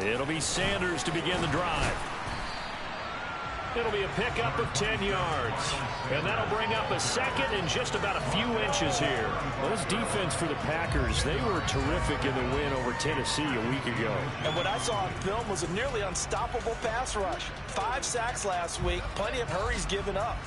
It'll be Sanders to begin the drive. It'll be a pickup of 10 yards. And that'll bring up a second and just about a few inches here. Well, this defense for the Packers, they were terrific in the win over Tennessee a week ago. And what I saw on film was a nearly unstoppable pass rush. 5 sacks last week, plenty of hurries given up.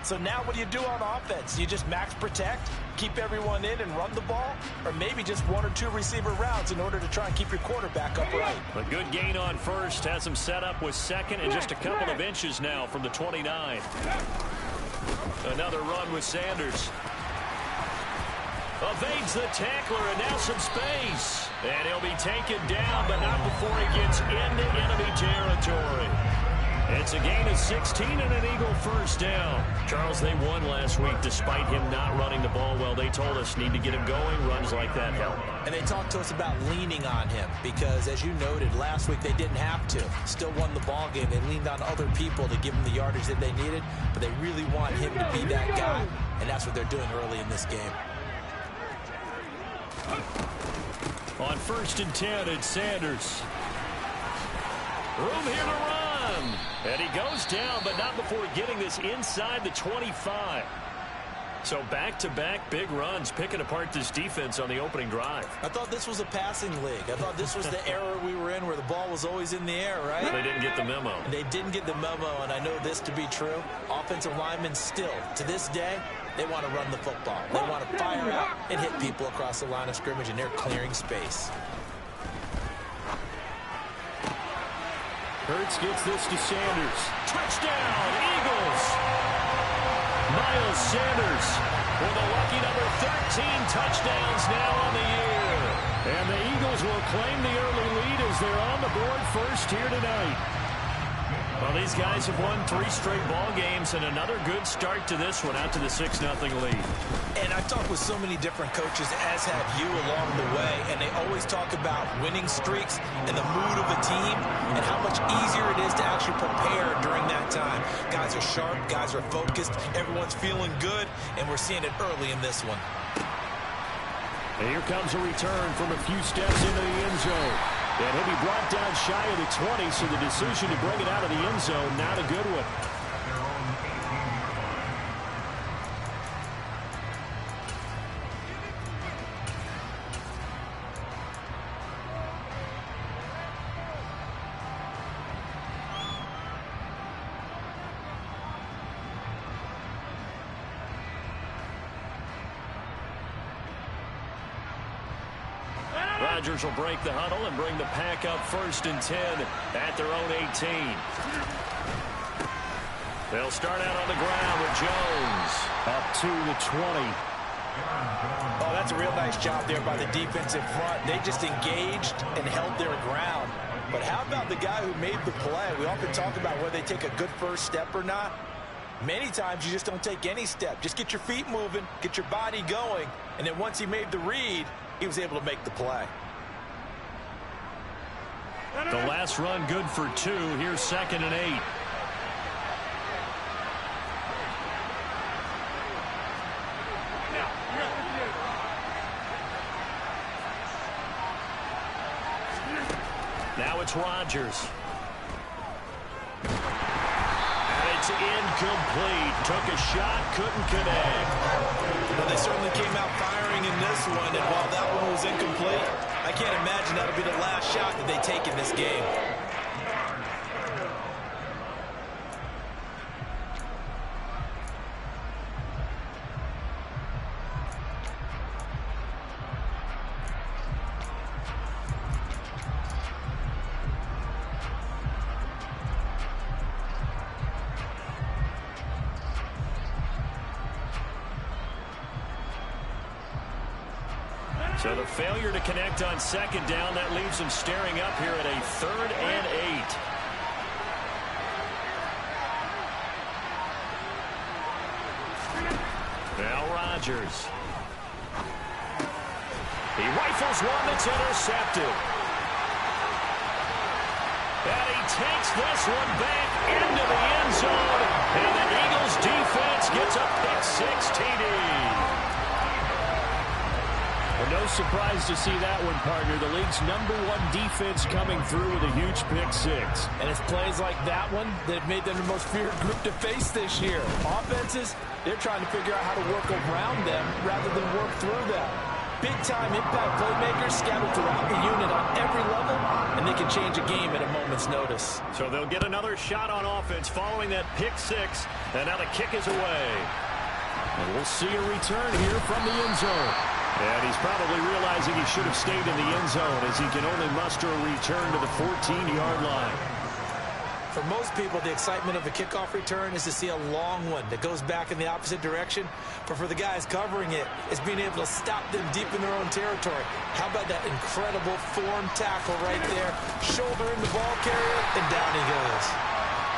So now what do you do on offense? You just max protect, keep everyone in and run the ball, or maybe just 1 or 2 receiver routes in order to try and keep your quarterback upright. A good gain on first has him set up with second and just a couple of inches now from the 29. Another run with Sanders. Evades the tackler and now some space. And he'll be taken down, but not before he gets into enemy territory. It's a gain of 16 and an Eagle first down. Charles, they won last week despite him not running the ball well. They told us need to get him going. Runs like that help. And they talked to us about leaning on him because, as you noted, last week they didn't have to. Still won the ball game. They leaned on other people to give them the yardage that they needed, but they really want him to be that guy, and that's what they're doing early in this game. On 1st and 10, it's Sanders. Room here to run. And he goes down, but not before getting this inside the 25. So back-to-back big runs, picking apart this defense on the opening drive. I thought this was a passing league. I thought this was the era we were in where the ball was always in the air, right? They didn't get the memo. They didn't get the memo, and I know this to be true. Offensive linemen still, to this day, they want to run the football. They want to fire out and hit people across the line of scrimmage, and they're clearing space. Hurts gets this to Sanders. Touchdown, Eagles! Miles Sanders with a lucky number 13 touchdowns now on the year. And the Eagles will claim the early lead as they're on the board first here tonight. Well, these guys have won 3 straight ball games and another good start to this one out to the 6-0 lead. And I've talked with so many different coaches, as have you along the way, and they always talk about winning streaks and the mood of a team and how much easier it is to actually prepare during that time. Guys are sharp, guys are focused, everyone's feeling good, and we're seeing it early in this one. And here comes a return from a few steps into the end zone. And he'll be brought down shy of the 20, so the decision to bring it out of the end zone, not a good one. Rodgers will break the huddle and bring the pack up 1st and 10 at their own 18. They'll start out on the ground with Jones. Up to the 20. Oh, that's a real nice job there by the defensive front. They just engaged and held their ground. But how about the guy who made the play? We often talk about whether they take a good first step or not. Many times you just don't take any step. Just get your feet moving, get your body going, and then once he made the read, he was able to make the play. The last run good for 2. Here's 2nd and 8. Now it's Rodgers. And it's incomplete. Took a shot, couldn't connect. Well, they certainly came out firing in this one, and while that one was incomplete, I can't imagine that'll be the last shot that they take in this game. So the failure to connect on 2nd down, that leaves them staring up here at a 3rd and 8. Now Rodgers. He rifles one that's intercepted. And he takes this one back into the end zone. And the Eagles defense gets a pick-6 TD. The No surprise to see that one, partner. The league's #1 defense coming through with a huge pick six. And it's plays like that one that have made them the most feared group to face this year. Offenses, they're trying to figure out how to work around them rather than work through them. Big-time impact playmakers scattered throughout the unit on every level, and they can change a game at a moment's notice. So they'll get another shot on offense following that pick six, and now the kick is away. And we'll see a return here from the end zone. And he's probably realizing he should have stayed in the end zone as he can only muster a return to the 14-yard line. For most people, the excitement of a kickoff return is to see a long one that goes back in the opposite direction. But for the guys covering it, it's being able to stop them deep in their own territory. How about that incredible form tackle right there? Shoulder in the ball carrier, and down he goes.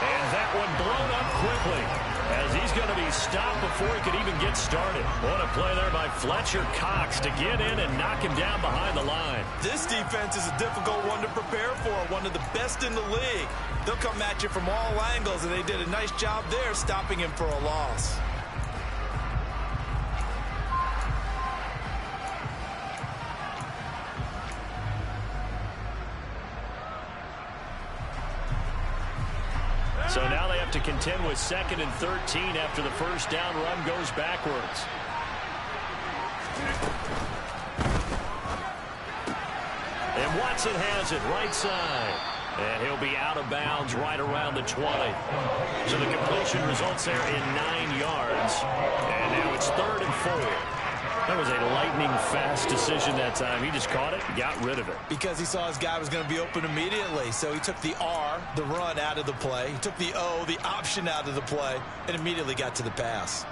And that one blown up quickly as he's going to be stopped before he could even get started. What a play there by Fletcher Cox to get in and knock him down behind the line. This defense is a difficult one to prepare for, one of the best in the league. They'll come at you from all angles, and they did a nice job there stopping him for a loss. So now they have to contend with 2nd and 13 after the first down run goes backwards. And Watson has it right side. And he'll be out of bounds right around the 20. So the completion results there in 9 yards. And now it's 3rd and 4. That was a lightning-fast decision that time. He just caught it and got rid of it. Because he saw his guy was going to be open immediately. So he took the R, the run, out of the play. He took the O, the option, out of the play, and immediately got to the pass.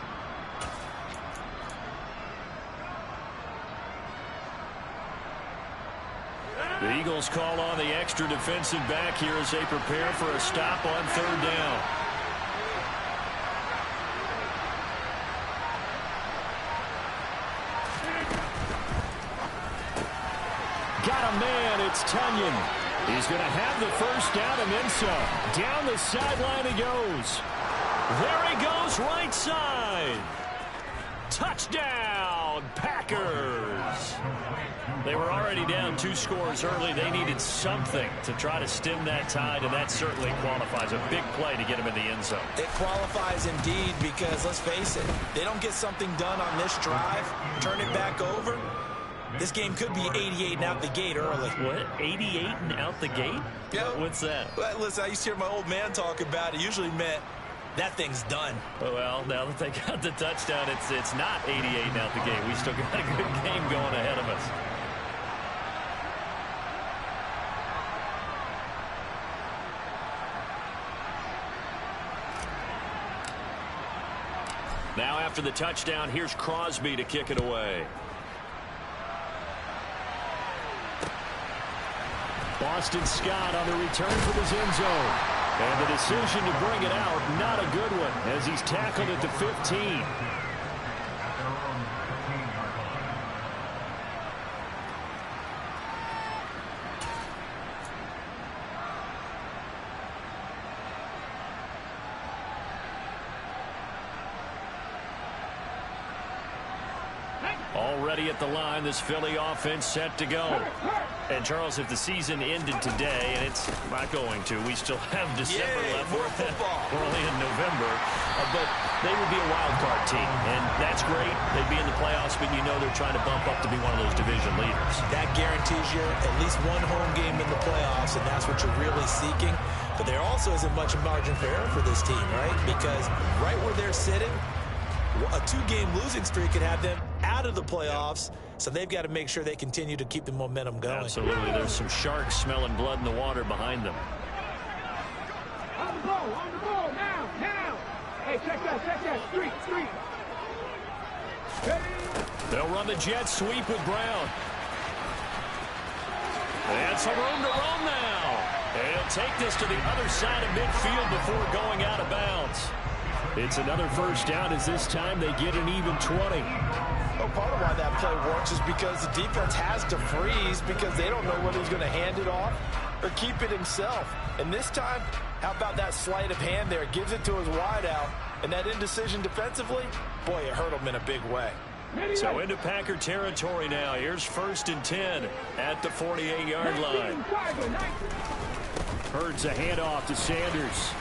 The Eagles call on the extra defensive back here as they prepare for a stop on 3rd down. Got a man, it's Tunyon. He's going to have the first down and then some. Down the sideline he goes. There he goes, right side. Touchdown, Packers. They were already down 2 scores early. They needed something to try to stem that tide, and that certainly qualifies. A big play to get him in the end zone. It qualifies indeed because, let's face it, they don't get something done on this drive, turn it back over. This game could be 88 and out the gate early. What? 88 and out the gate? Yeah. What's that? Well, listen, I used to hear my old man talk about it. Usually meant that thing's done. Well, now that they got the touchdown, it's not 88 and out the gate. We still got a good game going ahead of us. Now after the touchdown, here's Crosby to kick it away. Boston Scott on the return from his end zone. And the decision to bring it out, not a good one, as he's tackled at the 15. Already at the line, this Philly offense set to go. And, Charles, if the season ended today, and it's not going to, we still have December left. More football. We're only in November. But they would be a wild card team, and that's great. They'd be in the playoffs, but you know they're trying to bump up to be one of those division leaders. That guarantees you at least one home game in the playoffs, and that's what you're really seeking. But there also isn't much margin for error for this team, right? Because right where they're sitting, a 2-game losing streak could have them out of the playoffs, so they've got to make sure they continue to keep the momentum going. Absolutely. There's some sharks smelling blood in the water behind them. On the ball, now. Hey, check that, street. Hey. They'll run the jet sweep with Brown. And some room to roam now. And he'll take this to the other side of midfield before going out of bounds. It's another first down as this time they get an even 20. Well, part of why that play works is because the defense has to freeze because they don't know whether he's going to hand it off or keep it himself. And this time, how about that sleight of hand there? Gives it to his wideout. And that indecision defensively, boy, it hurt him in a big way. So into Packer territory now. Here's 1st and 10 at the 48-yard line. Hurts a handoff to Sanders.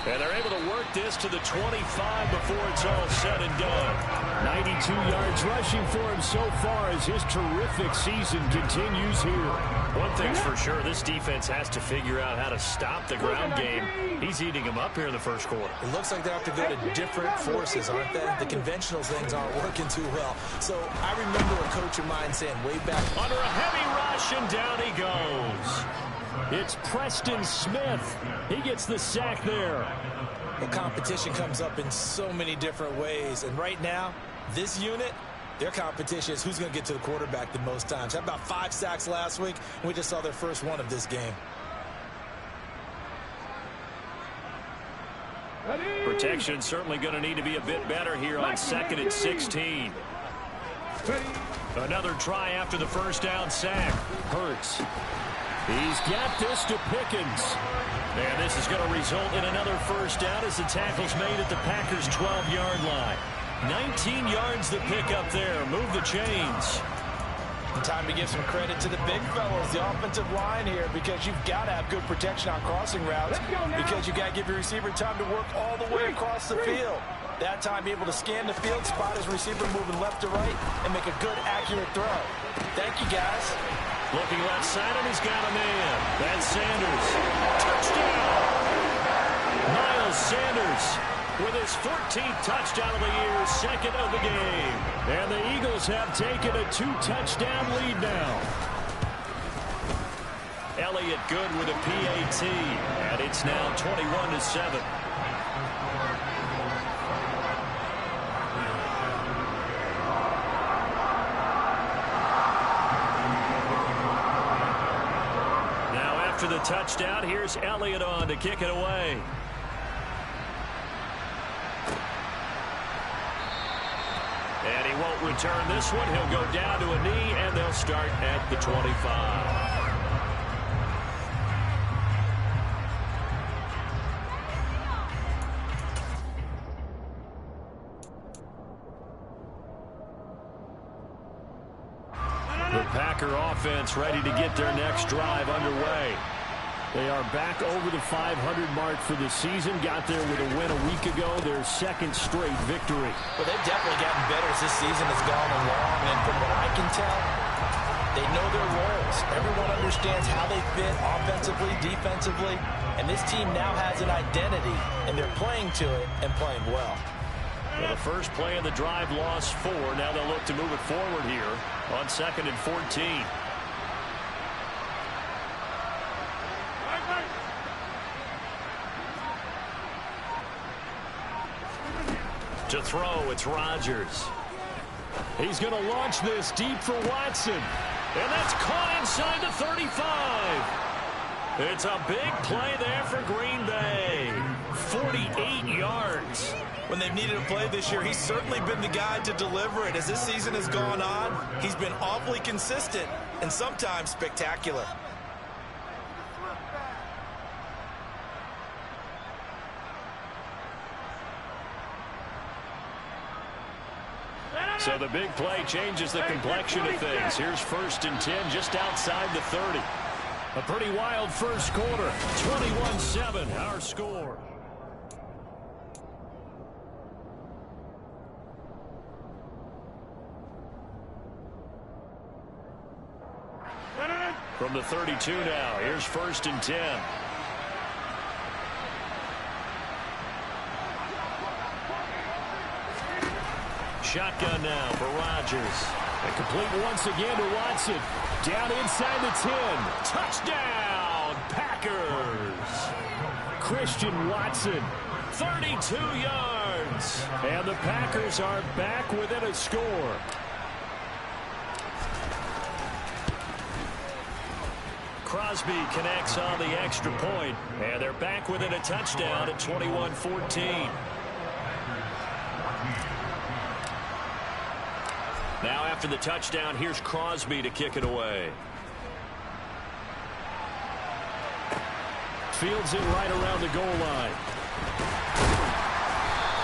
And they're able to work this to the 25 before it's all said and done. 92 yards rushing for him so far as his terrific season continues here. One thing's for sure, this defense has to figure out how to stop the ground game. He's eating them up here in the first quarter. It looks like they have to go to different forces, aren't they? The conventional things aren't working too well. So I remember a coach of mine saying way back. Under a heavy rush, and down he goes. It's Preston Smith. He gets the sack there. The competition comes up in so many different ways. And right now, this unit, their competition is who's going to get to the quarterback the most times. Had about 5 sacks last week, and we just saw their first one of this game. Protection certainly going to need to be a bit better here on 2nd and 16. Another try after the first down sack. Hurts. He's got this to Pickens. And this is going to result in another first down as the tackle's made at the Packers' 12-yard line. 19 yards to pick up there. Move the chains. Time to give some credit to the big fellas, the offensive line here, because you've got to have good protection on crossing routes, because you've got to give your receiver time to work all the way across the field. That time, be able to scan the field, spot his receiver moving left to right, and make a good, accurate throw. Thank you, guys. Looking left side, and he's got a man. That's Sanders. Touchdown! Miles Sanders with his 14th touchdown of the year, 2nd of the game. And the Eagles have taken a 2-touchdown lead now. Elliott good with a PAT, and it's now 21-7. After the touchdown, here's Elliott on to kick it away. And he won't return this one. He'll go down to a knee, and they'll start at the 25. The Packer offense ready to get their next drive underway. They are back over the 500 mark for the season. Got there with a win a week ago, their 2nd straight victory. Well, they've definitely gotten better as this season has gone along. And from what I can tell, they know their roles. Everyone understands how they fit offensively, defensively. And this team now has an identity, and they're playing to it and playing well. Well, the first play of the drive lost 4. Now they'll look to move it forward here on 2nd and 14. To throw, it's Rodgers. He's going to launch this deep for Watson. And that's caught inside the 35. It's a big play there for Green Bay. 48 yards. When they've needed a play this year, he's certainly been the guy to deliver it. As this season has gone on, he's been awfully consistent and sometimes spectacular. So the big play changes the complexion of things. Here's 1st and 10 just outside the 30. A pretty wild first quarter. 21-7, our score. From the 32 now, here's 1st and 10. Shotgun now for Rodgers. And complete once again to Watson. Down inside the 10. Touchdown, Packers. Christian Watson. 32 yards. And the Packers are back within a score. Crosby connects on the extra point, and they're back within a touchdown at 21-14. Now after the touchdown, here's Crosby to kick it away. Fields it right around the goal line.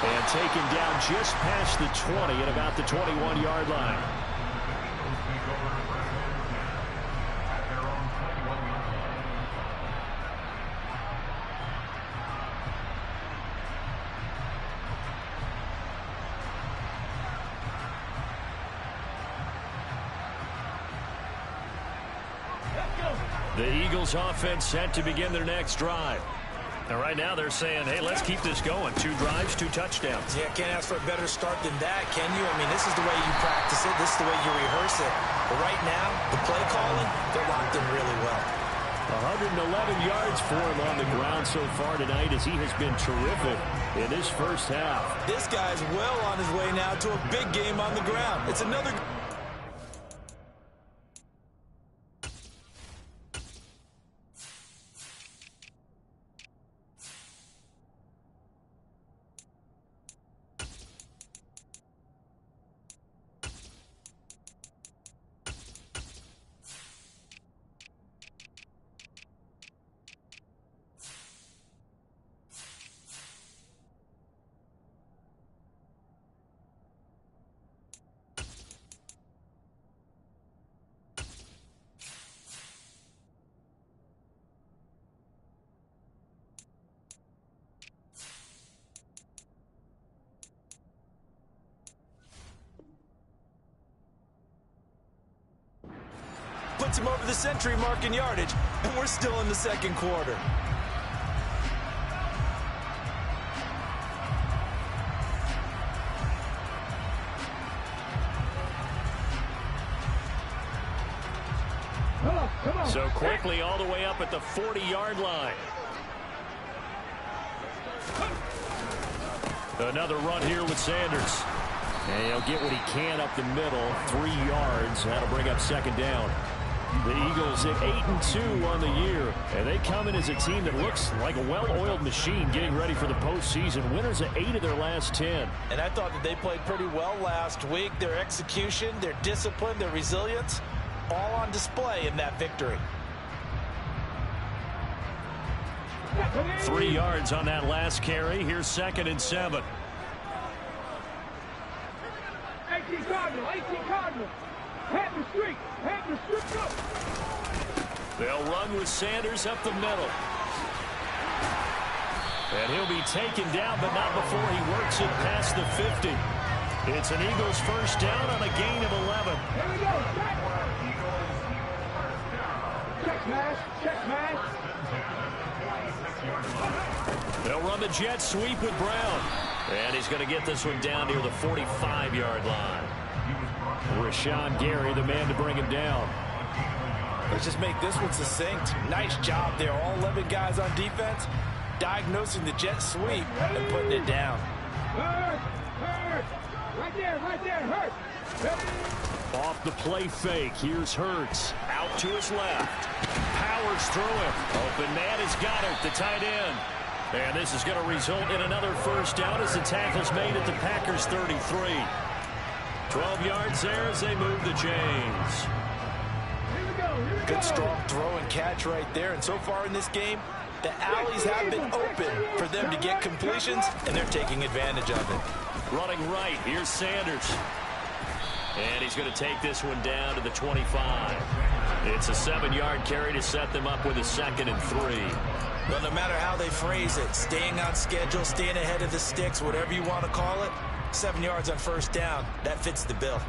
And taken down just past the 20 at about the 21-yard line. The Eagles offense set to begin their next drive. And right now they're saying, hey, let's keep this going. 2 drives, 2 touchdowns. Yeah, can't ask for a better start than that, can you? I mean, this is the way you practice it. This is the way you rehearse it. But right now, the play calling, they're locked in really well. 111 yards for him on the ground so far tonight as he has been terrific in his first half. This guy's well on his way now to a big game on the ground. It's another... puts him over the century mark in yardage, and we're still in the second quarter. So quickly all the way up at the 40-yard line. Another run here with Sanders. And he'll get what he can up the middle, 3 yards. That'll bring up second down. The Eagles at 8-2 on the year, and they come in as a team that looks like a well-oiled machine getting ready for the postseason. Winners of 8 of their last 10. And I thought that they played pretty well last week. Their execution, their discipline, their resilience, all on display in that victory. 3 yards on that last carry. Here's 2nd and 7. 18 Cardinal, 18 Cardinal. Head the street, go. They'll run with Sanders up the middle. And he'll be taken down, but not before he works it past the 50. It's an Eagles first down on a gain of 11. Here we go, check mash. They'll run the jet sweep with Brown. And he's going to get this one down near the 45-yard line. Rashawn Gary, the man to bring him down. Let's just make this one succinct. Nice job there. All 11 guys on defense diagnosing the jet sweep and putting it down. Hurt. Right there, hurt. Off the play fake. Here's Hurts. Out to his left. Powers through him. Open man has got it. The tight end. And this is going to result in another first down as the tackle's made at the Packers' 33. 12 yards there as they move the chains. Good strong throw and catch right there. And so far in this game, the alleys have been open for them to get completions, and they're taking advantage of it. Running right, here's Sanders. And he's going to take this one down to the 25. It's a 7-yard carry to set them up with a 2nd and 3. Well, no matter how they phrase it, staying on schedule, staying ahead of the sticks, whatever you want to call it, 7 yards on first down, that fits the bill.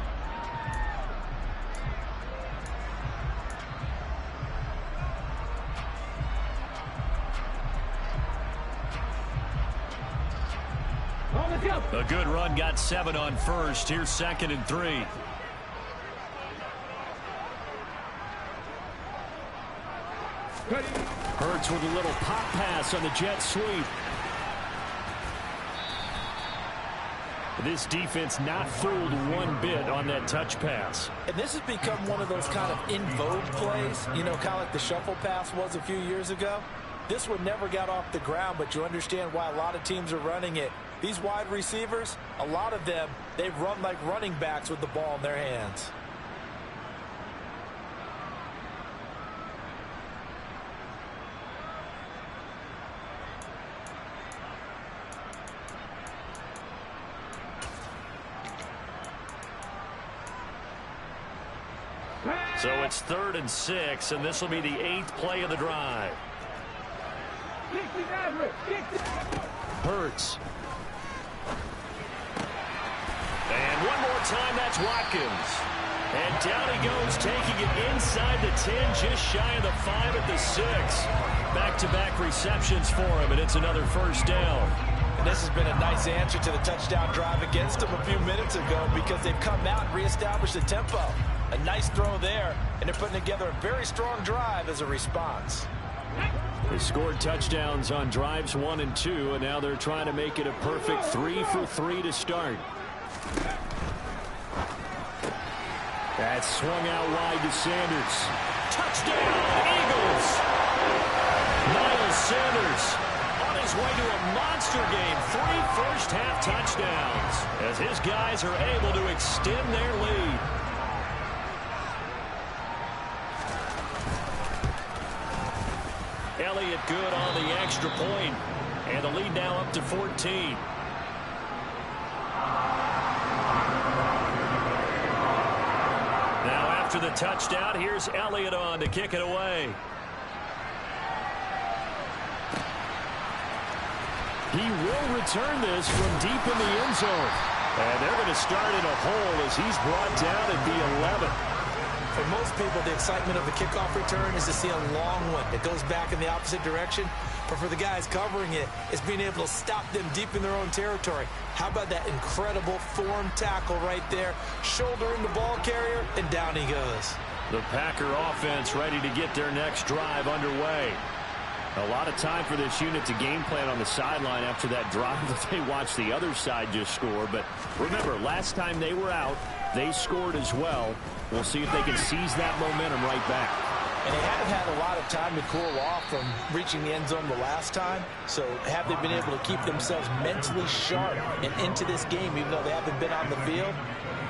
A good run, got 7 on first. Here's 2nd and 3. Hurts with a little pop pass on the jet sweep. This defense not fooled one bit on that touch pass. And this has become one of those kind of in vogue plays, you know, kind of like the shuffle pass was a few years ago. This one never got off the ground, but you understand why a lot of teams are running it. These wide receivers, a lot of them, they run like running backs with the ball in their hands. So it's 3rd and 6, and this will be the 8th play of the drive. Hurts. And one more time, that's Watkins. And down he goes, taking it inside the 10, just shy of the 5 at the 6. Back-to-back receptions for him, and it's another first down. And this has been a nice answer to the touchdown drive against them a few minutes ago because they've come out and reestablished the tempo. A nice throw there, and they're putting together a very strong drive as a response. They scored touchdowns on drives 1 and 2, and now they're trying to make it a perfect 3 for 3 to start. That's swung out wide to Sanders. Touchdown, Eagles! Miles Sanders on his way to a monster game. 3 first-half touchdowns as his guys are able to extend their lead. Elliott good on the extra point, and the lead now up to 14. Now after the touchdown, here's Elliott on to kick it away. He will return this from deep in the end zone. And they're going to start in a hole as he's brought down at the 11. For most people, the excitement of the kickoff return is to see a long one that goes back in the opposite direction. But for the guys covering it, it's being able to stop them deep in their own territory. How about that incredible form tackle right there? Shoulder in the ball carrier, and down he goes. The Packer offense ready to get their next drive underway. A lot of time for this unit to game plan on the sideline after that drive that they watched the other side just score. But remember, last time they were out, they scored as well. We'll see if they can seize that momentum right back. And they haven't had a lot of time to cool off from reaching the end zone the last time. So have they been able to keep themselves mentally sharp and into this game, even though they haven't been on the field?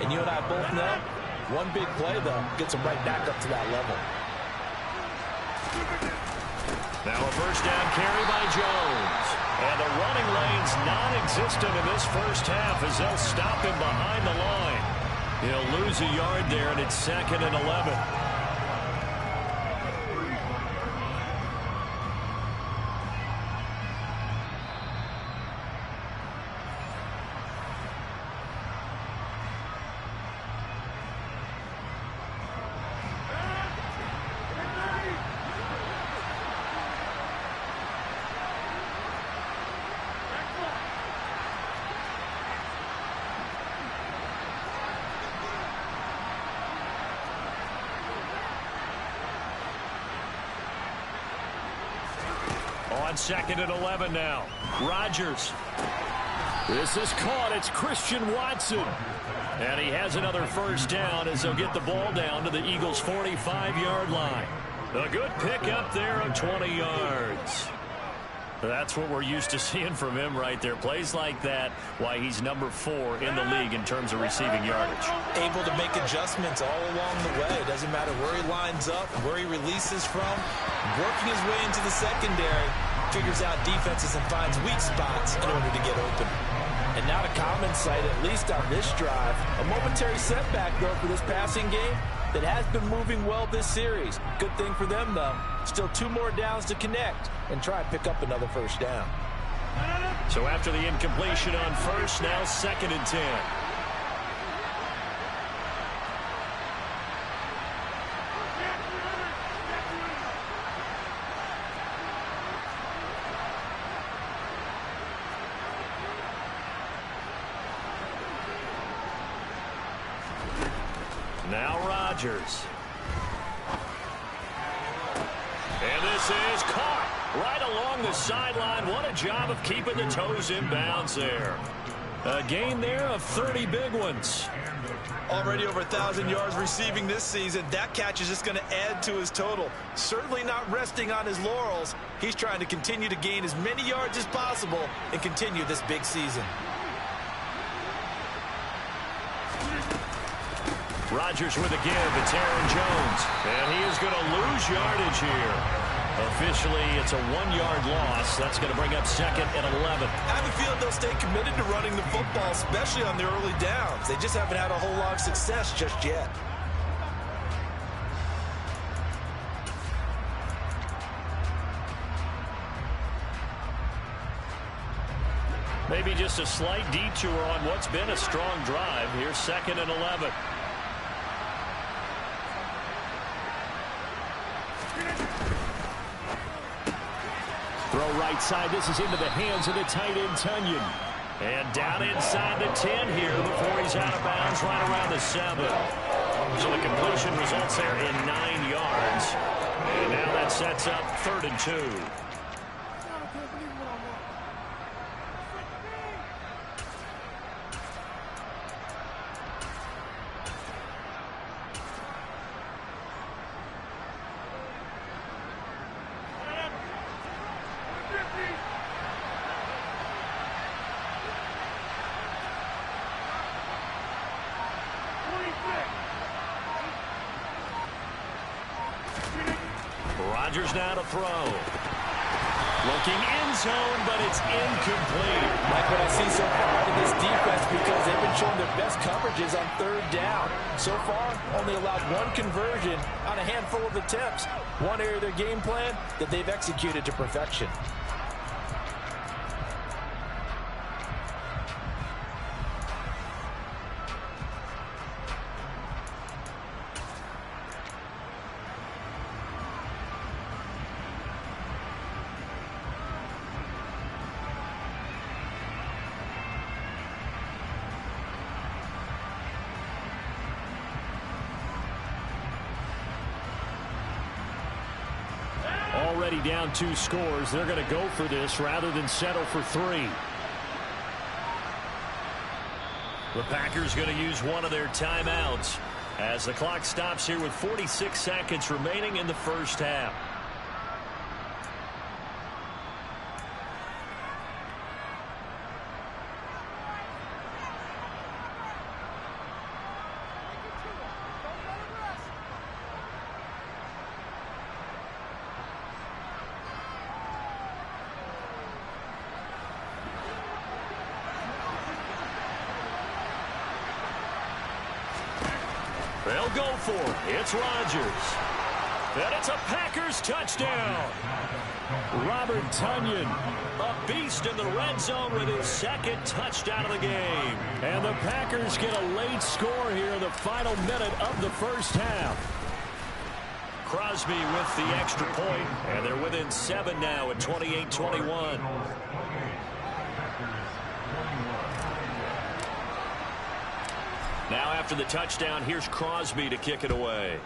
And you and I both know, one big play, though, gets them right back up to that level. Now a first down carry by Jones. And the running lane's non-existent in this first half as they'll stop him behind the line. He'll lose a yard there, and it's 2nd and 11. On 2nd and 11 now. Rodgers. This is caught. It's Christian Watson. And he has another first down as they'll get the ball down to the Eagles' 45-yard line. A good pickup there of 20 yards. That's what we're used to seeing from him right there. Plays like that, why he's number 4 in the league in terms of receiving yardage. Able to make adjustments all along the way. Doesn't matter where he lines up, where he releases from. Working his way into the secondary, figures out defenses and finds weak spots in order to get open. And not a common sight, at least on this drive. A momentary setback, though, for this passing game that has been moving well this series. Good thing for them, though. Still 2 more downs to connect and try and pick up another first down. So after the incompletion on first, now 2nd and 10. Now Rodgers. And this is caught right along the sideline. What a job of keeping the toes in bounds there. A gain there of 30 big ones. Already over 1,000 yards receiving this season. That catch is just going to add to his total. Certainly not resting on his laurels. He's trying to continue to gain as many yards as possible and continue this big season. Rodgers with a give. It's Aaron Jones. And he is going to lose yardage here. Officially, it's a 1-yard loss. That's going to bring up 2nd and 11. I have a feeling they'll stay committed to running the football, especially on the early downs. They just haven't had a whole lot of success just yet. Maybe just a slight detour on what's been a strong drive. Here's 2nd and 11. Throw right side. This is into the hands of the tight end, Tunyon. And down inside the 10 here before he's out of bounds right around the 7. So the completion results there in 9 yards. And now that sets up 3rd and 2. Rodgers now to throw. Looking end zone, but it's incomplete. Like what I see so far in this defense, because they've been showing their best coverages on 3rd down. So far, only allowed 1 conversion on a handful of attempts. One area of their game plan that they've executed to perfection. Already down 2 scores. They're going to go for this rather than settle for 3. The Packers going to use one of their timeouts as the clock stops here with 46 seconds remaining in the first half. They'll go for it. It's Rodgers. And it's a Packers touchdown. Robert Tunyon. A beast in the red zone with his 2nd touchdown of the game. And the Packers get a late score here in the final minute of the first half. Crosby with the extra point, and they're within 7 now at 28-21. Now after the touchdown, here's Crosby to kick it away.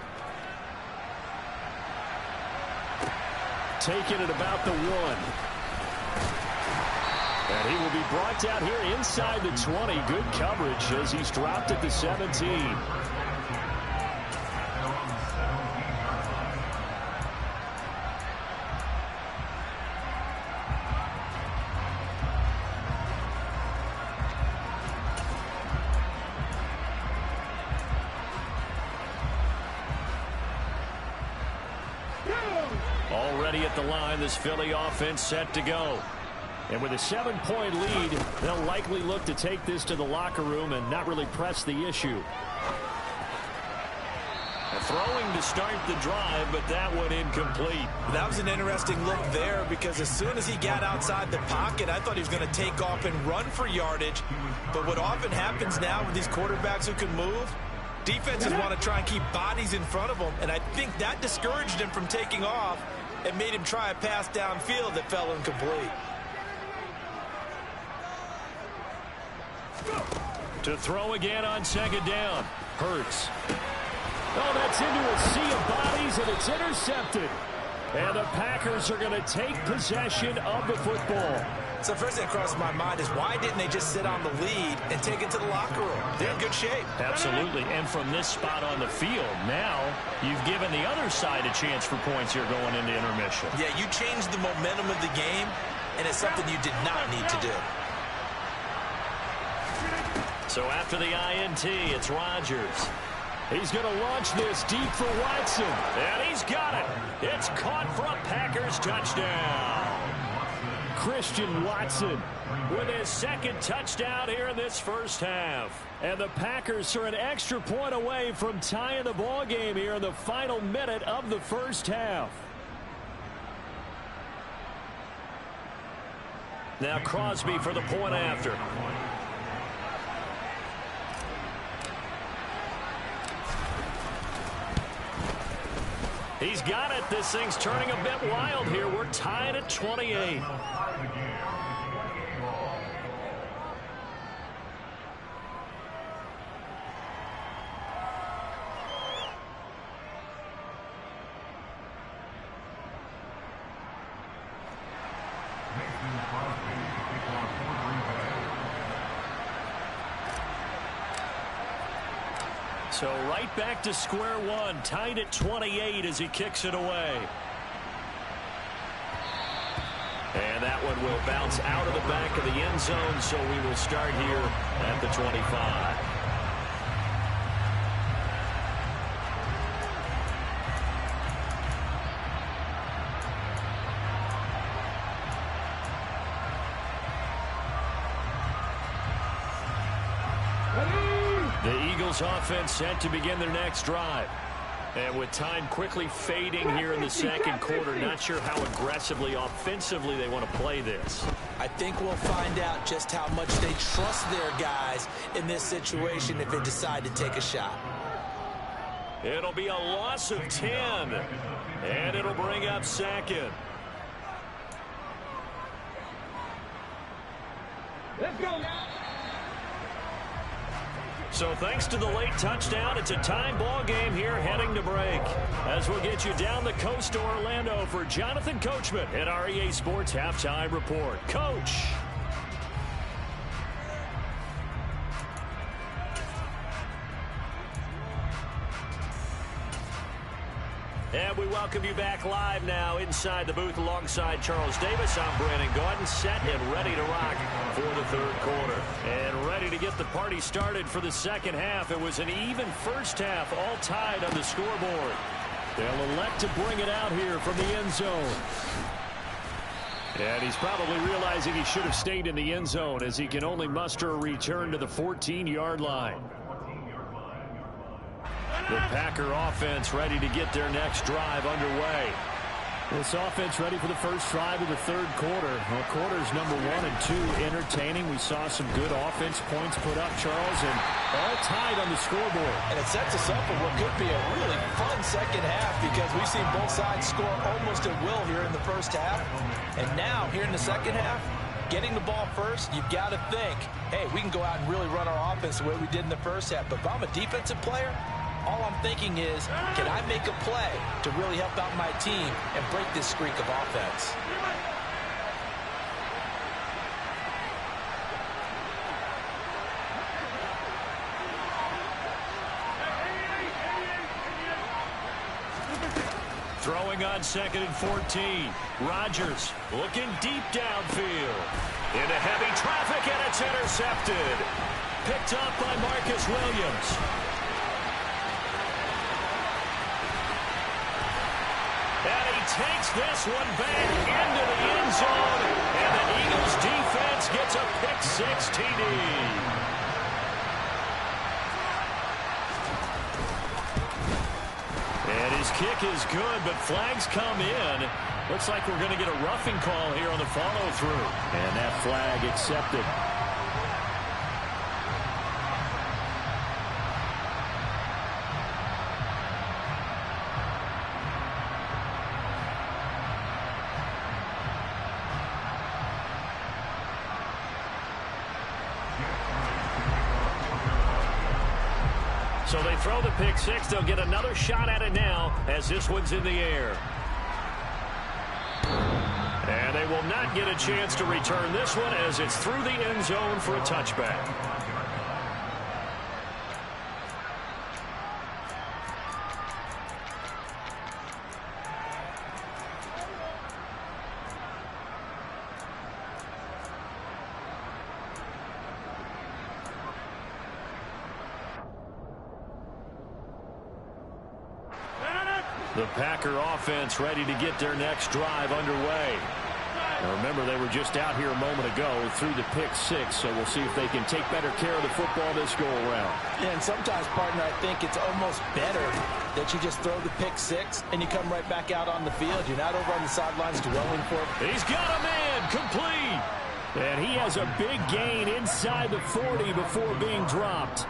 Taking it about the 1. And he will be brought down here inside the 20. Good coverage as he's dropped at the 17. Already at the line, this Philly offense set to go. And with a 7-point lead, they'll likely look to take this to the locker room and not really press the issue. Throwing to start the drive, but that one incomplete. That was an interesting look there because as soon as he got outside the pocket, I thought he was going to take off and run for yardage. But what often happens now with these quarterbacks who can move, defenses want to try and keep bodies in front of them, and I think that discouraged him from taking off and made him try a pass downfield that fell incomplete. To throw again on 2nd down. Hurts. Oh, that's into a sea of bodies, and it's intercepted. And the Packers are going to take possession of the football. So first thing that crosses my mind is why didn't they just sit on the lead and take it to the locker room? They're in good shape. Absolutely. And from this spot on the field, now you've given the other side a chance for points here going into intermission. Yeah, you changed the momentum of the game, and it's something you did not need to do. So after the INT, it's Rodgers. He's going to launch this deep for Watson. And he's got it. It's caught for a Packers touchdown. Christian Watson with his 2nd touchdown here in this first half. And the Packers are an extra point away from tying the ball game here in the final minute of the first half. Now Crosby for the point after. He's got it. This thing's turning a bit wild here. We're tied at 28. So right back to square one, tied at 28 as he kicks it away. And that one will bounce out of the back of the end zone, so we will start here at the 25. The Eagles offense set to begin their next drive. And with time quickly fading here in the second quarter, not sure how aggressively, offensively they want to play this. I think we'll find out just how much they trust their guys in this situation if they decide to take a shot. It'll be a loss of 10. And it'll bring up second. Let's go now. So thanks to the late touchdown, it's a time ball game here heading to break. As we'll get you down the coast to Orlando for Jonathan Coachman at our EA Sports Halftime Report. Coach. And we welcome you back live now inside the booth alongside Charles Davis. I'm Brandon Gaudin, set and ready to rock for the third quarter. And ready to get the party started for the second half. It was an even first half, all tied on the scoreboard. They'll elect to bring it out here from the end zone. And he's probably realizing he should have stayed in the end zone as he can only muster a return to the 14-yard line. The Packer offense ready to get their next drive underway. This offense ready for the first drive of the third quarter. Well, quarters number 1 and 2 entertaining. We saw some good offense points put up, Charles, and all tied on the scoreboard. And it sets us up for what could be a really fun second half because we've seen both sides score almost at will here in the first half. And now, here in the second half, getting the ball first, you've got to think, hey, we can go out and really run our offense the way we did in the first half. But if I'm a defensive player, all I'm thinking is, can I make a play to really help out my team and break this streak of offense? Throwing on 2nd and 14. Rodgers looking deep downfield. Into heavy traffic, and it's intercepted. Picked up by Marcus Williams. And he takes this one back into the end zone. And the Eagles defense gets a pick-6 TD. And his kick is good, but flags come in. Looks like we're going to get a roughing call here on the follow-through. And that flag accepted. So they throw the pick-6. They'll get another shot at it now as this one's in the air. And they will not get a chance to return this one as it's through the end zone for a touchback. The Packer offense ready to get their next drive underway. Now remember, they were just out here a moment ago through the pick-6, so we'll see if they can take better care of the football this go-around. Yeah, and sometimes, partner, I think it's almost better that you just throw the pick-6 and you come right back out on the field. You're not over on the sidelines dwelling for it. He's got a man complete. And he has a big gain inside the 40 before being dropped.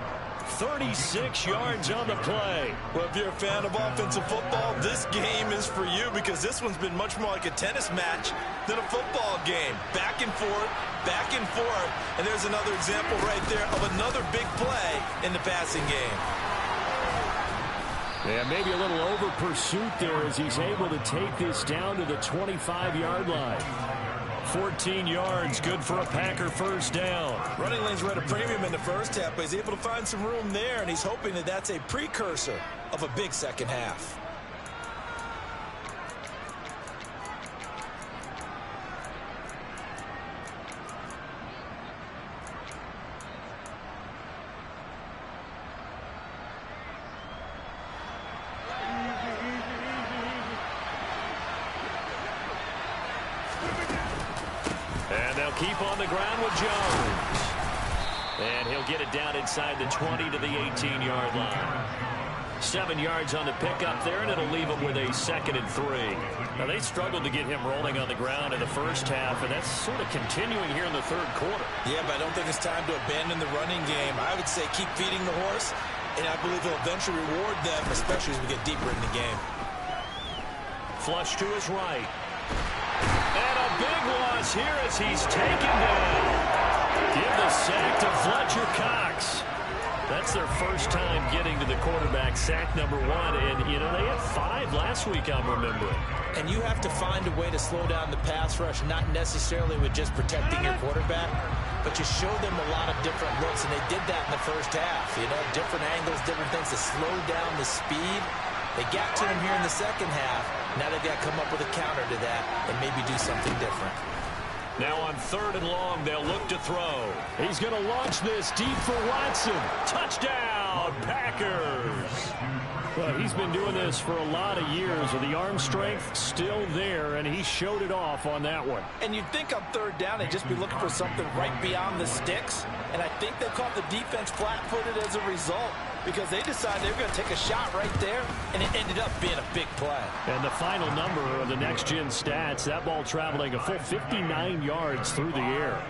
36 yards on the play. Well, if you're a fan of offensive football, this game is for you because this one's been much more like a tennis match than a football game. Back and forth, and there's another example right there of another big play in the passing game. Yeah, maybe a little over pursuit there as he's able to take this down to the 25-yard line. 14 yards, good for a Packer first down. Running lanes were at a premium in the first half, but he's able to find some room there, and he's hoping that that's a precursor of a big second half. And they'll keep on the ground with Jones. And he'll get it down inside the 20 to the 18-yard line. 7 yards on the pickup there, and it'll leave him with a 2nd and 3. Now, they struggled to get him rolling on the ground in the first half, and that's sort of continuing here in the third quarter. Yeah, but I don't think it's time to abandon the running game. I would say keep feeding the horse, and I believe he'll eventually reward them, especially as we get deeper in the game. Flush to his right. And a big loss here as he's taken down. Give the sack to Fletcher Cox. That's their first time getting to the quarterback, sack number 1. And, you know, they had 5 last week, I'm remembering. And you have to find a way to slow down the pass rush, not necessarily with just protecting your quarterback, but you show them a lot of different looks, and they did that in the first half. You know, different angles, different things to slow down the speed. They got to him here in the second half. Now they've got to come up with a counter to that and maybe do something different. Now on 3rd and long, they'll look to throw. He's going to launch this deep for Watson. Touchdown, Packers. Well, he's been doing this for a lot of years with the arm strength still there, and he showed it off on that one. And you'd think on 3rd down they'd just be looking for something right beyond the sticks, and I think they caught the defense flat-footed as a result because they decided they were going to take a shot right there, and it ended up being a big play. And the final number of the next-gen stats, that ball traveling a full 59 yards through the air.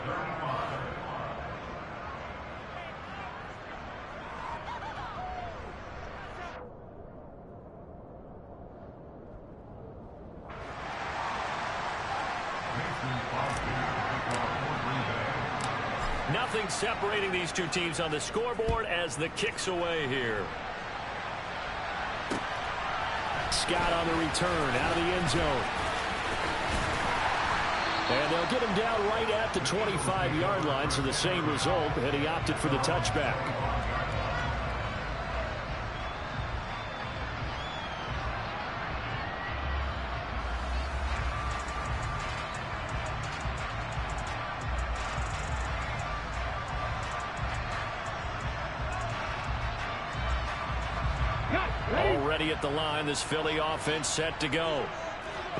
Nothing separating these two teams on the scoreboard as the kick's away here. Scott on the return out of the end zone. And they'll get him down right at the 25-yard line, so the same result, and he opted for the touchback. Already at the line, this Philly offense set to go.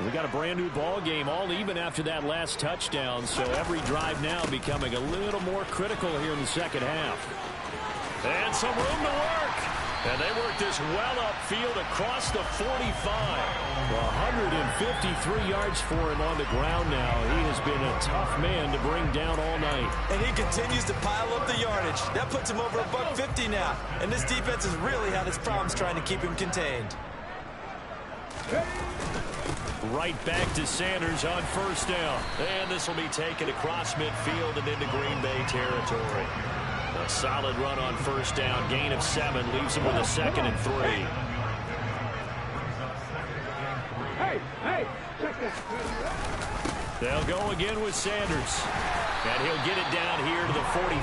We got a brand new ball game, all even after that last touchdown, so every drive now becoming a little more critical here in the second half. And some room to work. And they work this well upfield across the 45. 153 yards for him on the ground now. He has been a tough man to bring down all night. And he continues to pile up the yardage. That puts him over $150 now. And this defense has really had its problems trying to keep him contained. Right back to Sanders on 1st down. And this will be taken across midfield and into Green Bay territory. A solid run on 1st down. Gain of 7 leaves him with a 2nd and 3. Hey, check that. They'll go again with Sanders. And he'll get it down here to the 43.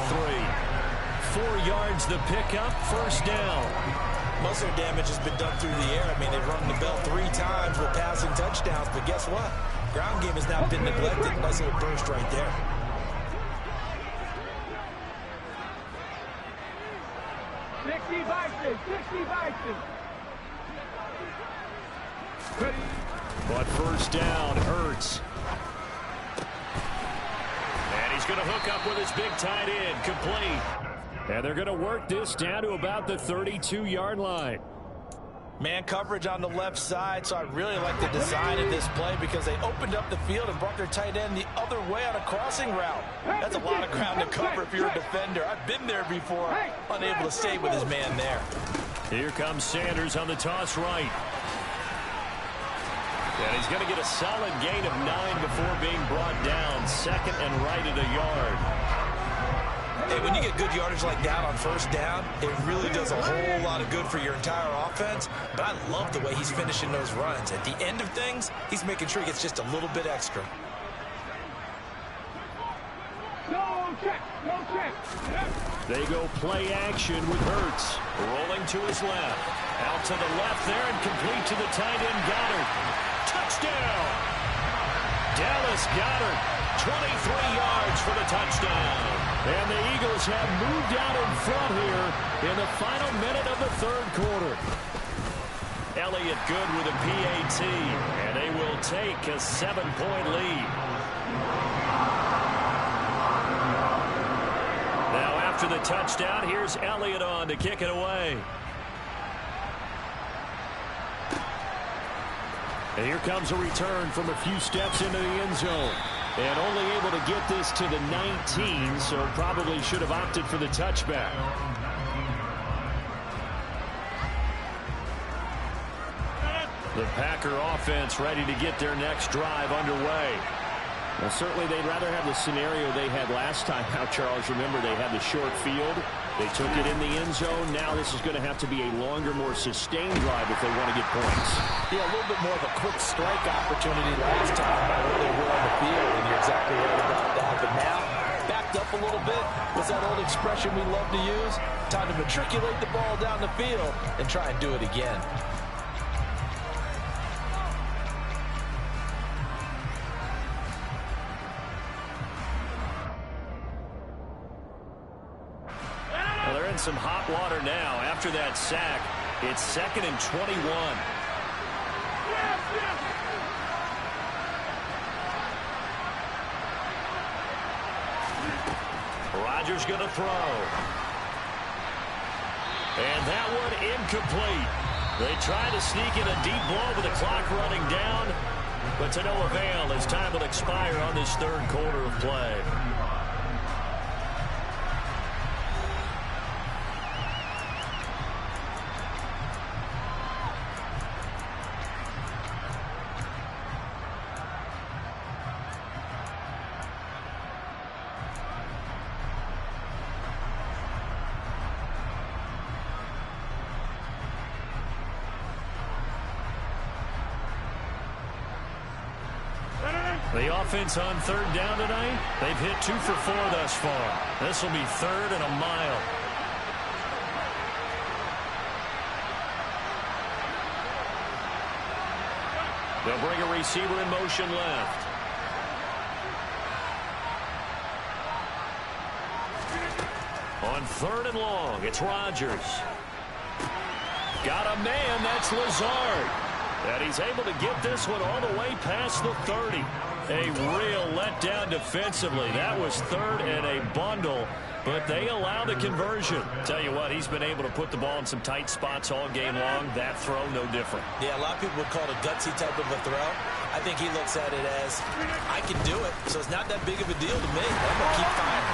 4 yards the pickup, 1st down. Most of their damage has been done through the air. I mean, they've rung the bell 3 times with passing touchdowns, but guess what? Ground game has now been neglected. Nice little burst right there. But 1st down hurts. And he's going to hook up with his big tight end, complete. And they're going to work this down to about the 32-yard line. Man coverage on the left side, so I really like the design of this play because they opened up the field and brought their tight end the other way on a crossing route. That's a lot of ground to cover if you're a defender. I've been there before, unable to stay with his man there. Here comes Sanders on the toss right. And he's going to get a solid gain of 9 before being brought down. Second and right at a yard. Hey, when you get good yardage like that on first down, it really does a whole lot of good for your entire offense. But I love the way he's finishing those runs. At the end of things, he's making sure he gets just a little bit extra. No check. They go play action with Hurts. Rolling to his left. Out to the left there and complete to the tight end Goddard. Touchdown! Dallas Goddard, 23 yards for the touchdown. And the Eagles have moved out in front here in the final minute of the third quarter. Elliott good with a PAT, and they will take a 7-point lead. Now after the touchdown, here's Elliott on to kick it away. And here comes a return from a few steps into the end zone. And only able to get this to the 19, so probably should have opted for the touchback. The Packer offense ready to get their next drive underway. Well, certainly they'd rather have the scenario they had last time out, Charles. Remember, they had the short field. They took it in the end zone. Now this is going to have to be a longer, more sustained drive if they want to get points. Yeah, a little bit more of a quick strike opportunity last time by where they were on the field, and you're exactly right about that. But now, backed up a little bit. What's that old expression we love to use? Time to matriculate the ball down the field and try and do it again. Well, they're in some hot water now. After that sack, it's 2nd and 21. Rodgers going to throw. And that one incomplete. They try to sneak in a deep blow with the clock running down, but to no avail as time will expire on this third quarter of play. The offense on third down tonight, they've hit 2 for 4 thus far. This will be 3rd and a mile. They'll bring a receiver in motion left. On 3rd and long, it's Rodgers. Got a man, that's Lazard. And he's able to get this one all the way past the 30. A real letdown defensively. That was 3rd and a bundle, but they allow the conversion. Tell you what, he's been able to put the ball in some tight spots all game long. That throw, no different. Yeah, a lot of people would call it a gutsy type of a throw. I think he looks at it as, I can do it, so it's not that big of a deal to me. I'm going to keep firing.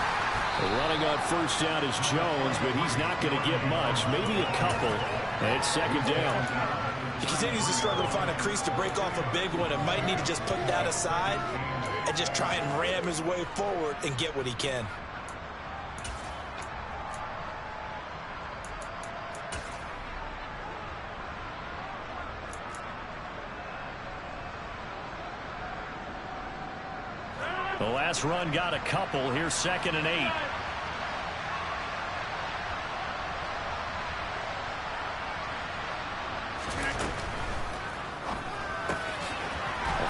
Running on first down is Jones, but he's not going to get much, maybe a couple. And it's 2nd down. He continues to struggle to find a crease to break off a big one and might need to just put that aside and just try and ram his way forward and get what he can. The last run got a couple. Here's 2nd and 8.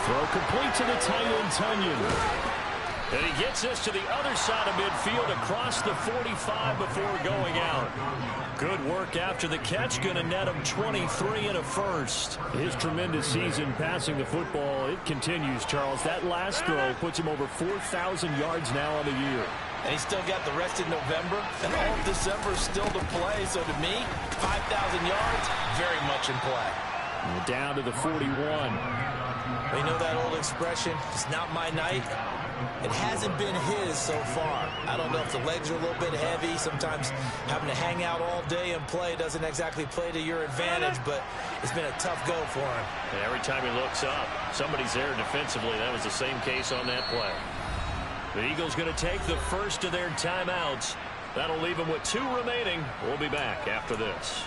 Throw complete to the tight end, Tunyon. And he gets this to the other side of midfield across the 45 before going out. Good work after the catch. Going to net him 23 and a first. His tremendous season passing the football, it continues, Charles. That last throw puts him over 4,000 yards now on the year. And he's still got the rest of November and all of December still to play. So to me, 5,000 yards, very much in play. And down to the 41. You know that old expression, it's not my night. It hasn't been his so far. I don't know if the legs are a little bit heavy. Sometimes having to hang out all day and play doesn't exactly play to your advantage, but it's been a tough go for him. And every time he looks up, somebody's there defensively. That was the same case on that play. The Eagles going to take the first of their timeouts. That'll leave them with 2 remaining. We'll be back after this.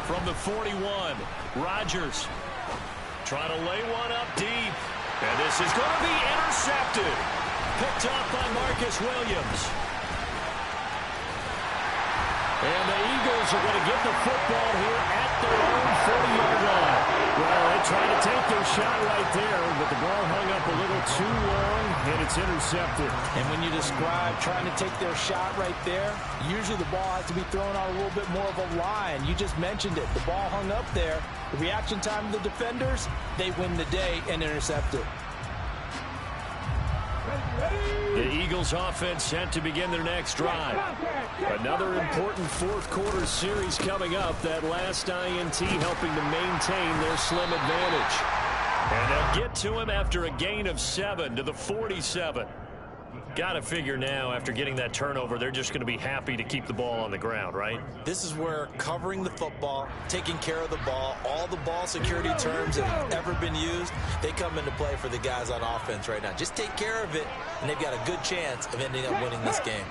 From the 41, Rodgers trying to lay one up deep. And this is going to be intercepted. Picked off by Marcus Williams. And the Eagles are going to get the football here at their own 40-yard line. Well, they tried to take their shot right there, but the ball hung up a little too long, and it's intercepted. And when you describe trying to take their shot right there, usually the ball has to be thrown out a little bit more of a line. You just mentioned it. The ball hung up there. The reaction time of the defenders, they win the day and intercept it. The Eagles offense set to begin their next drive. Another important fourth-quarter series coming up. That last INT helping to maintain their slim advantage. And they'll get to him after a gain of 7 to the 47. Got to figure now, after getting that turnover, they're just going to be happy to keep the ball on the ground, right? This is where covering the football, taking care of the ball, all the ball security terms that have ever been used, they come into play for the guys on offense right now. Just take care of it, and they've got a good chance of ending up winning this game.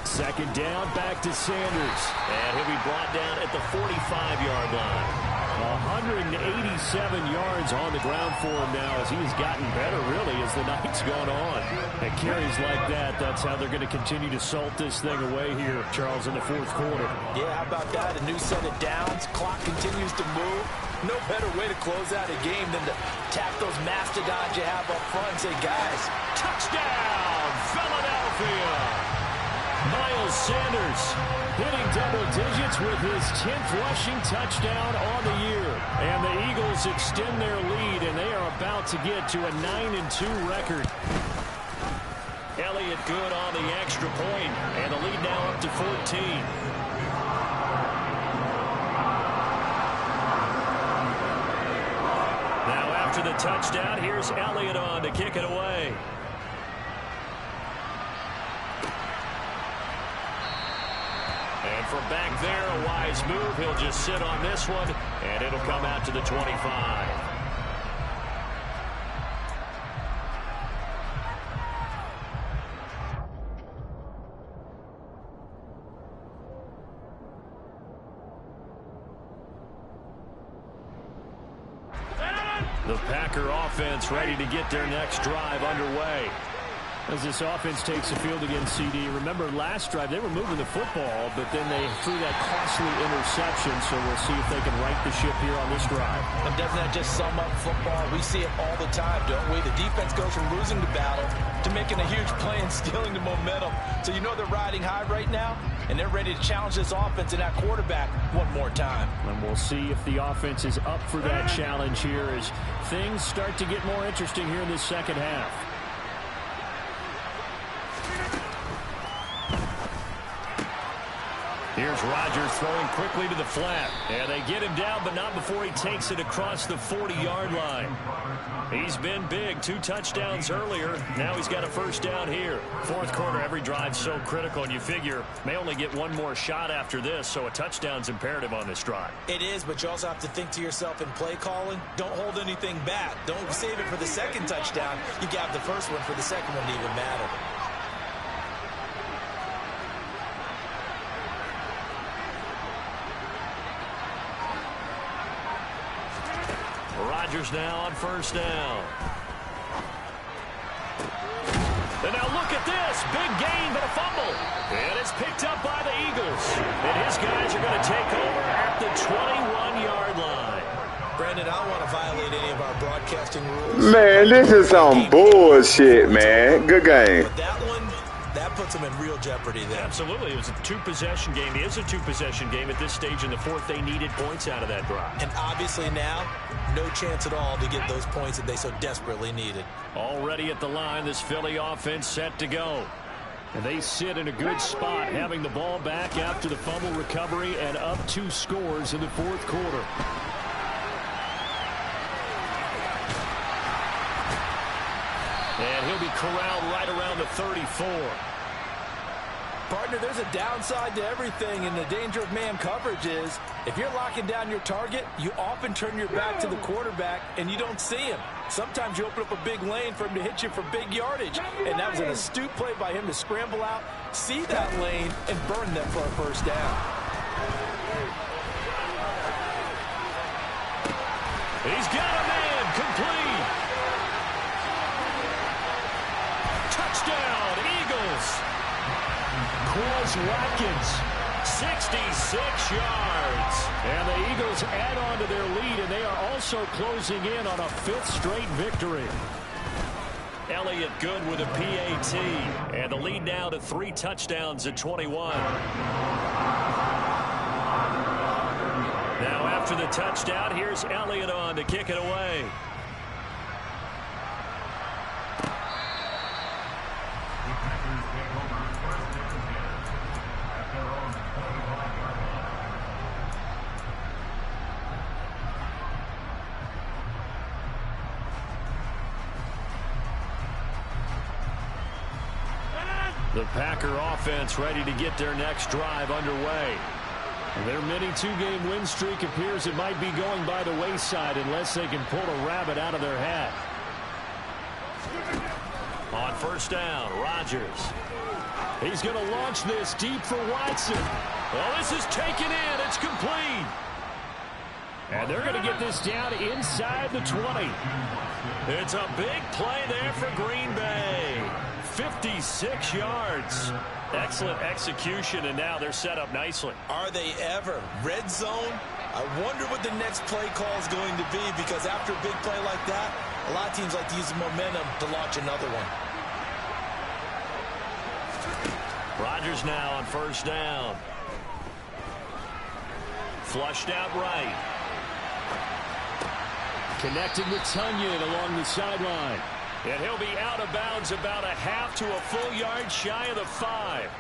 Second down, back to Sanders. And he'll be brought down at the 45-yard line. 187 yards on the ground for him now as he's gotten better, really, as the night's gone on. At carries like that, that's how they're going to continue to salt this thing away here, Charles, in the fourth quarter. Yeah, how about that? A new set of downs. Clock continues to move. No better way to close out a game than to tap those mastodons you have up front and say, guys, Touchdown, Philadelphia! Miles Sanders hitting double digits with his 10th rushing touchdown on the year. And the Eagles extend their lead, and they are about to get to a 9-2 record. Elliott good on the extra point, and the lead now up to 14. Now after the touchdown, here's Elliott on to kick it away. And from back there, a wise move. He'll just sit on this one, and it'll come out to the 25. The Packer offense ready to get their next drive underway. As this offense takes the field against CD, remember last drive they were moving the football, but then they threw that costly interception, so we'll see if they can right the ship here on this drive. And doesn't that just sum up football? We see it all the time, don't we? The defense goes from losing the battle to making a huge play and stealing the momentum. So you know they're riding high right now, and they're ready to challenge this offense and that quarterback one more time. And we'll see if the offense is up for that challenge here as things start to get more interesting here in this second half. Here's Rodgers throwing quickly to the flat. And they get him down, but not before he takes it across the 40-yard line. He's been big. 2 touchdowns earlier. Now he's got a first down here. Fourth quarter, every drive's so critical, and you figure may only get one more shot after this, so a touchdown's imperative on this drive. It is, but you also have to think to yourself in play calling, don't hold anything back. Don't save it for the second touchdown. You got the first one for the second one to even matter. Rodgers now on first down. And now look at this. Big gain, but a fumble. And it's picked up by the Eagles. And his guys are going to take over at the 21-yard line. Brandon, I don't want to violate any of our broadcasting rules. Man, this is some bullshit, man. Good game. But that one, that puts them in real jeopardy there. Absolutely. It was a two-possession game. It is a two-possession game at this stage in the fourth. They needed points out of that drive. And obviously now, no chance at all to get those points that they so desperately needed. Already at the line, this Philly offense set to go. And they sit in a good spot, having the ball back after the fumble recovery and up 2 scores in the fourth quarter. And he'll be corralled right around the 34. Partner, there's a downside to everything, and the danger of man coverage is if you're locking down your target, you often turn your back to the quarterback and you don't see him. Sometimes you open up a big lane for him to hit you for big yardage, and that was an astute play by him to scramble out, see that lane, and burn them for a first down. He's got a man complete. Touchdown, Eagles. Quaz Watkins, 66 yards. And the Eagles add on to their lead, and they are also closing in on a 5th straight victory. Elliott good with a PAT. And the lead now to 3 touchdowns at 21. Now after the touchdown, here's Elliott on to kick it away. The Packer offense ready to get their next drive underway. Their mini 2-game win streak appears it might be going by the wayside unless they can pull a rabbit out of their hat. On first down, Rodgers. He's going to launch this deep for Watson. Well, this is taken in. It's complete. And they're going to get this down inside the 20. It's a big play there for Green Bay. 56 yards. Excellent execution, and now they're set up nicely. Are they ever? Red zone? I wonder what the next play call is going to be, because after a big play like that, a lot of teams like to use the momentum to launch another one. Rodgers now on first down. Flushed out right. Connecting with Tunyon along the sideline. And he'll be out of bounds about a half to a full yard shy of the 5.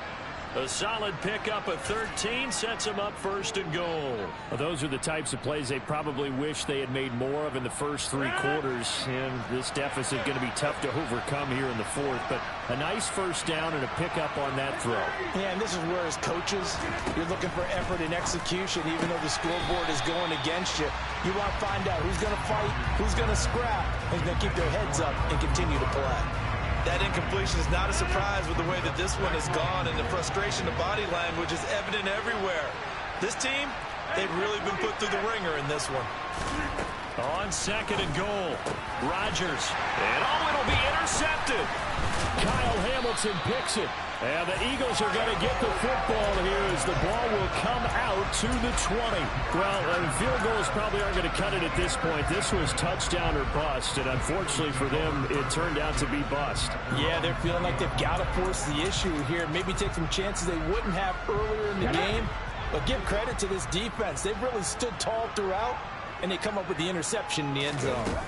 A solid pickup of 13 sets him up first and goal. Well, those are the types of plays they probably wish they had made more of in the first 3 quarters. And this deficit going to be tough to overcome here in the fourth. But a nice first down and a pickup on that throw. Yeah, and this is where as coaches, you're looking for effort and execution. Even though the scoreboard is going against you, you want to find out who's going to fight, who's going to scrap, and who's going to keep their heads up and continue to play. That incompletion is not a surprise with the way that this one has gone, and the frustration of body language is evident everywhere. This team, they've really been put through the ringer in this one. On second and goal, Rodgers. And it'll be intercepted. Kyle Hamilton picks it. And the Eagles are going to get the football here as the ball will come out to the 20. Well, field goals probably aren't going to cut it at this point. This was touchdown or bust, and unfortunately for them, it turned out to be bust. Yeah, they're feeling like they've got to force the issue here. Maybe take some chances they wouldn't have earlier in the game. But give credit to this defense. They've really stood tall throughout, and they come up with the interception in the end zone.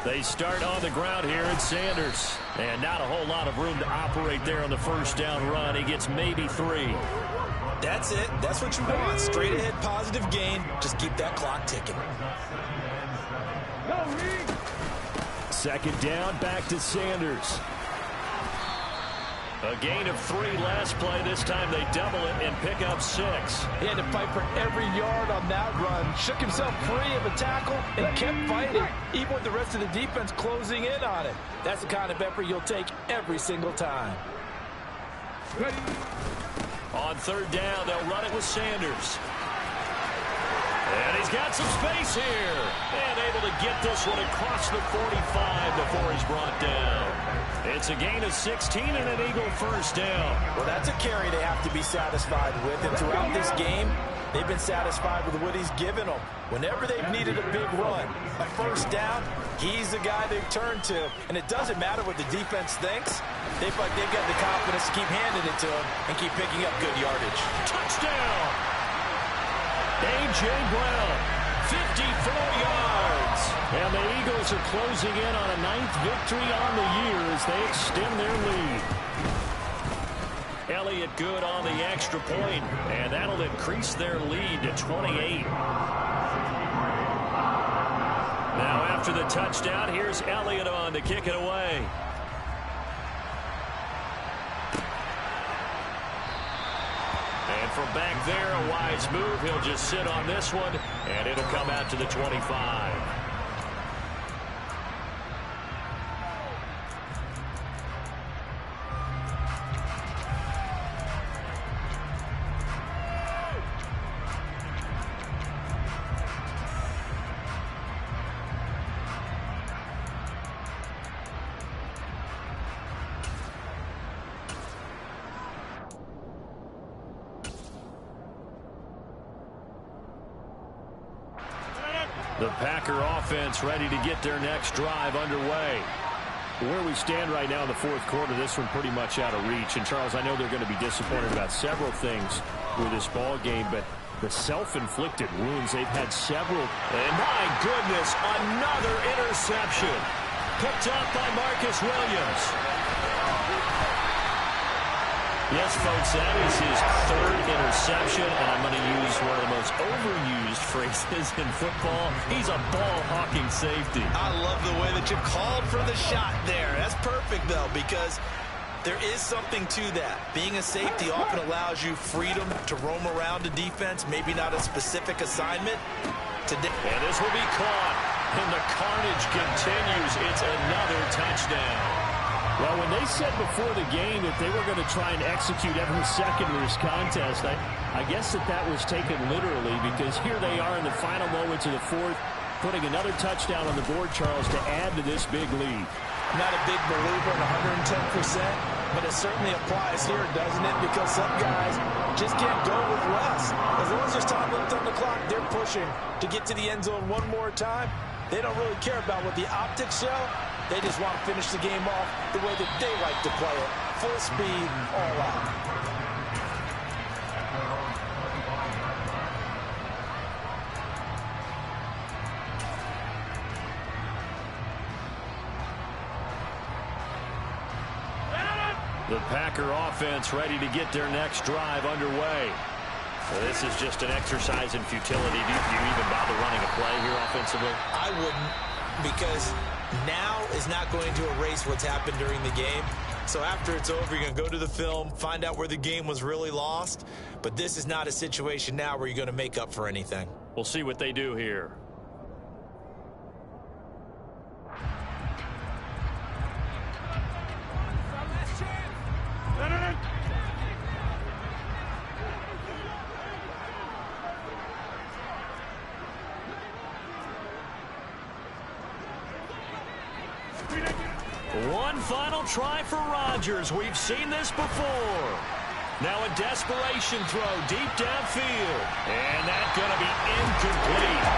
They start on the ground here at Sanders. And not a whole lot of room to operate there on the first down run. He gets maybe 3. That's it. That's what you want. Straight ahead positive gain. Just keep that clock ticking. Second down, back to Sanders. A gain of 3 last play. This time they double it and pick up 6. He had to fight for every yard on that run. Shook himself free of a tackle and kept fighting, even with the rest of the defense closing in on it. That's the kind of effort you'll take every single time. On third down, they'll run it with Sanders. And he's got some space here. And able to get this one across the 45 before he's brought down. It's a gain of 16 and an Eagle first down. Well, that's a carry they have to be satisfied with. And throughout this game, they've been satisfied with what he's given them. Whenever they've needed a big run, a first down, he's the guy they've turned to. And it doesn't matter what the defense thinks. They've got the confidence to keep handing it to him and keep picking up good yardage. Touchdown! A.J. Brown, 54 yards. And the Eagles are closing in on a 9th victory on the year as they extend their lead. Elliott good on the extra point, and that'll increase their lead to 28. Now after the touchdown, here's Elliott on to kick it away. And from back there, a wise move. He'll just sit on this one, and it'll come out to the 25. The Packer offense ready to get their next drive underway. Where we stand right now in the fourth quarter, this one pretty much out of reach. And, Charles, I know they're going to be disappointed about several things with this ball game, but the self-inflicted wounds, they've had several. And, my goodness, another interception. Picked up by Marcus Williams. Yes, folks, that is his 3rd interception, and I'm going to use one of the most overused phrases in football. He's a ball-hawking safety. I love the way that you called for the shot there. That's perfect, though, because there is something to that. Being a safety often allows you freedom to roam around a defense, maybe not a specific assignment. Today, and this will be caught, and the carnage continues. It's another touchdown. Well, when they said before the game that they were going to try and execute every second of this contest, I guess that was taken literally, because here they are in the final moments of the fourth, putting another touchdown on the board, Charles, to add to this big lead. I'm not a big believer in 110%, but it certainly applies here, doesn't it? Because some guys just can't go with less. As long as there's time left on the clock, they're pushing to get to the end zone one more time. They don't really care about what the optics show. They just want to finish the game off the way that they like to play it. Full speed, all out. The Packer offense ready to get their next drive underway. So this is just an exercise in futility. Do you even bother running a play here offensively? I wouldn't, because now is not going to erase what's happened during the game. So after it's over, you're going to go to the film, find out where the game was really lost. But this is not a situation now where you're going to make up for anything. We'll see what they do here. One final try for Rodgers. We've seen this before. Now a desperation throw deep downfield. And that's going to be incomplete.